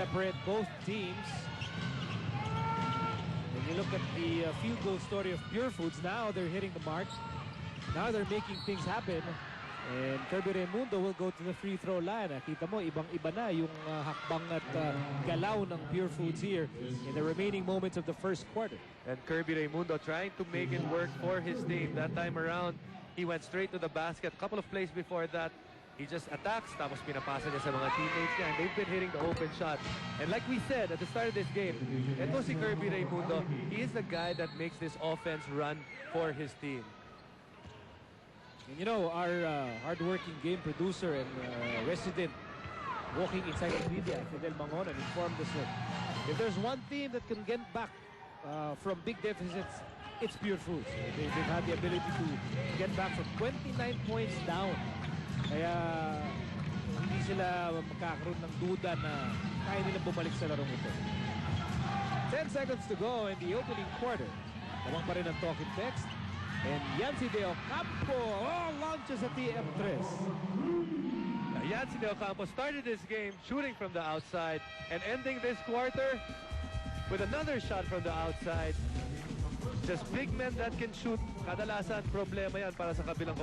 separate both teams. When you look at the field goal story of Pure Foods, now they're hitting the mark. Now they're making things happen. And Kirby Raimundo will go to the free throw line. Nakita mo, ibang-iba na yung hakbang at galaw ng Pure Foods here in the remaining moments of the first quarter. And Kirby Raimundo trying to make it work for his team. That time around, he went straight to the basket. A couple of plays before that, he just attacks, tapos pinapasa niya sa mga teammates niya. And they've been hitting the open shot. And like we said at the start of this game, ito si Kirby Raimundo, he is the guy that makes this offense run for his team. And you know, our hard-working game producer and resident walking encyclopedia, Fidel Mangonan, informed us that if there's one team that can get back from big deficits, it's Pure Foods. They've had the ability to get back from 29 points down. Kaya hindi sila magkakaroon ng duda na kaya nilang bumalik sa larong ito. 10 seconds to go in the opening quarter. Tawang pa rin ang talking text. And Yancy De Ocampo launches at the M3. Yancy De Ocampo started this game shooting from the outside and ending this quarter with another shot from the outside. Just big men that can shoot. Kadalasan problema yan para sa kabilang